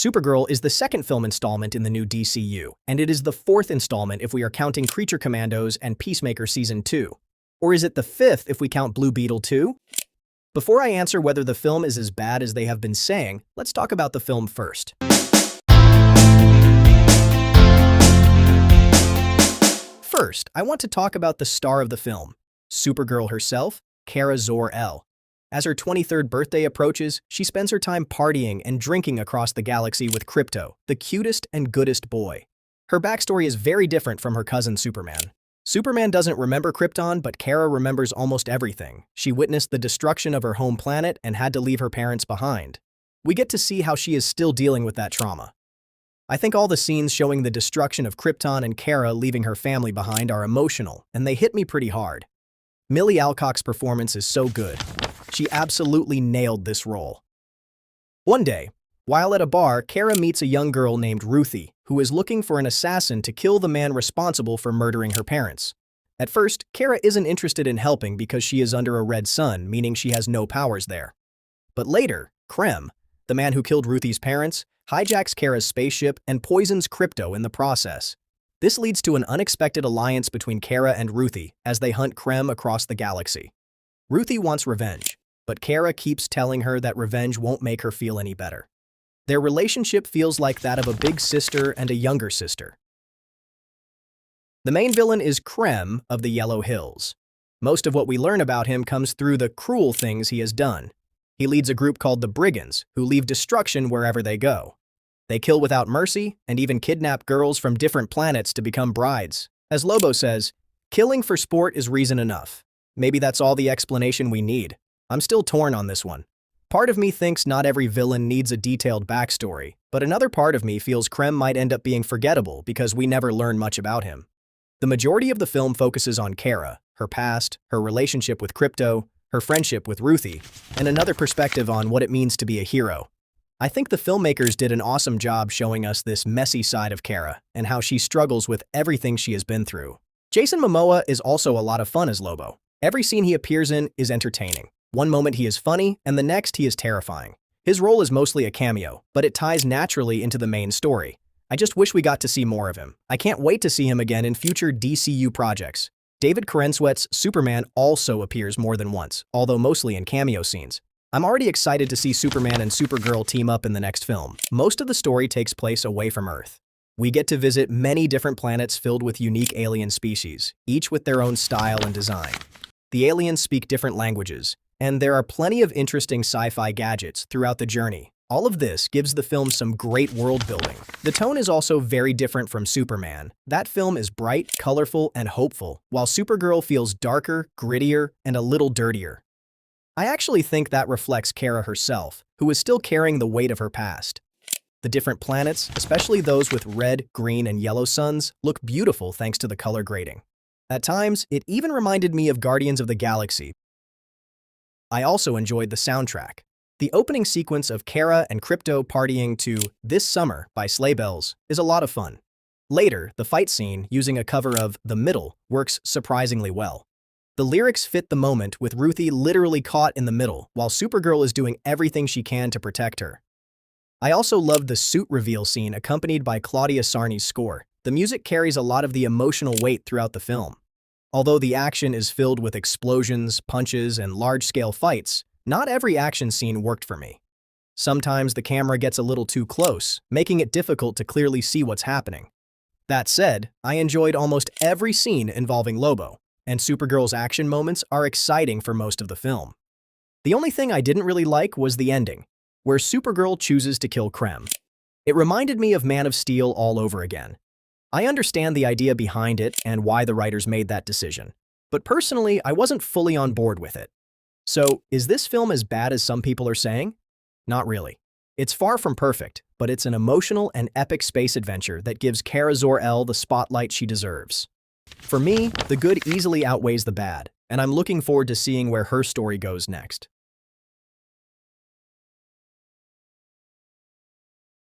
Supergirl is the second film installment in the new DCU, and it is the fourth installment if we are counting Creature Commandos and Peacemaker Season 2. Or is it the fifth if we count Blue Beetle 2? Before I answer whether the film is as bad as they have been saying, let's talk about the film first. First, I want to talk about the star of the film, Supergirl herself, Kara Zor-El. As her 23rd birthday approaches, she spends her time partying and drinking across the galaxy with Krypto, the cutest and goodest boy. Her backstory is very different from her cousin Superman. Superman doesn't remember Krypton, but Kara remembers almost everything. She witnessed the destruction of her home planet and had to leave her parents behind. We get to see how she is still dealing with that trauma. I think all the scenes showing the destruction of Krypton and Kara leaving her family behind are emotional, and they hit me pretty hard. Millie Alcock's performance is so good. She absolutely nailed this role. One day, while at a bar, Kara meets a young girl named Ruthie, who is looking for an assassin to kill the man responsible for murdering her parents. At first, Kara isn't interested in helping because she is under a red sun, meaning she has no powers there. But later, Krem, the man who killed Ruthie's parents, hijacks Kara's spaceship and poisons Krypto in the process. This leads to an unexpected alliance between Kara and Ruthie as they hunt Krem across the galaxy. Ruthie wants revenge, but Kara keeps telling her that revenge won't make her feel any better. Their relationship feels like that of a big sister and a younger sister. The main villain is Krem of the Yellow Hills. Most of what we learn about him comes through the cruel things he has done. He leads a group called the Brigands, who leave destruction wherever they go. They kill without mercy and even kidnap girls from different planets to become brides. As Lobo says, killing for sport is reason enough. Maybe that's all the explanation we need. I'm still torn on this one. Part of me thinks not every villain needs a detailed backstory, but another part of me feels Krem might end up being forgettable because we never learn much about him. The majority of the film focuses on Kara, her past, her relationship with Krypto, her friendship with Ruthie, and another perspective on what it means to be a hero. I think the filmmakers did an awesome job showing us this messy side of Kara and how she struggles with everything she has been through. Jason Momoa is also a lot of fun as Lobo. Every scene he appears in is entertaining. One moment he is funny, and the next he is terrifying. His role is mostly a cameo, but it ties naturally into the main story. I just wish we got to see more of him. I can't wait to see him again in future DCU projects. David Corenswet's Superman also appears more than once, although mostly in cameo scenes. I'm already excited to see Superman and Supergirl team up in the next film. Most of the story takes place away from Earth. We get to visit many different planets filled with unique alien species, each with their own style and design. The aliens speak different languages, and there are plenty of interesting sci-fi gadgets throughout the journey. All of this gives the film some great world building. The tone is also very different from Superman. That film is bright, colorful, and hopeful, while Supergirl feels darker, grittier, and a little dirtier. I actually think that reflects Kara herself, who is still carrying the weight of her past. The different planets, especially those with red, green, and yellow suns, look beautiful thanks to the color grading. At times, it even reminded me of Guardians of the Galaxy. I also enjoyed the soundtrack. The opening sequence of Kara and Krypto partying to This Summer by Sleigh Bells is a lot of fun. Later, the fight scene, using a cover of The Middle, works surprisingly well. The lyrics fit the moment, with Ruthie literally caught in the middle, while Supergirl is doing everything she can to protect her. I also loved the suit reveal scene accompanied by Claudia Sarni's score. The music carries a lot of the emotional weight throughout the film. Although the action is filled with explosions, punches, and large-scale fights, not every action scene worked for me. Sometimes the camera gets a little too close, making it difficult to clearly see what's happening. That said, I enjoyed almost every scene involving Lobo, and Supergirl's action moments are exciting for most of the film. The only thing I didn't really like was the ending, where Supergirl chooses to kill Krem. It reminded me of Man of Steel all over again. I understand the idea behind it and why the writers made that decision, but personally, I wasn't fully on board with it. So, is this film as bad as some people are saying? Not really. It's far from perfect, but it's an emotional and epic space adventure that gives Kara Zor-El the spotlight she deserves. For me, the good easily outweighs the bad, and I'm looking forward to seeing where her story goes next.